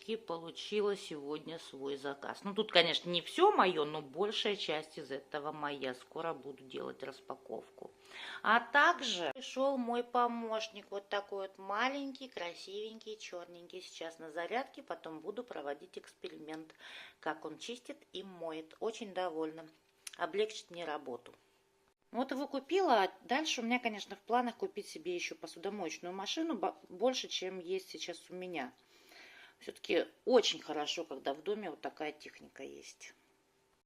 девочки, получила сегодня свой заказ. Ну, тут, конечно, не все мое, но большая часть из этого моя. Скоро буду делать распаковку. А также пришел мой помощник. Вот такой вот маленький, красивенький, черненький. Сейчас на зарядке, потом буду проводить эксперимент, как он чистит и моет. Очень довольна. Облегчит мне работу. Вот его купила, а дальше у меня, конечно, в планах купить себе еще посудомоечную машину больше, чем есть сейчас у меня. Все-таки очень хорошо, когда в доме вот такая техника есть.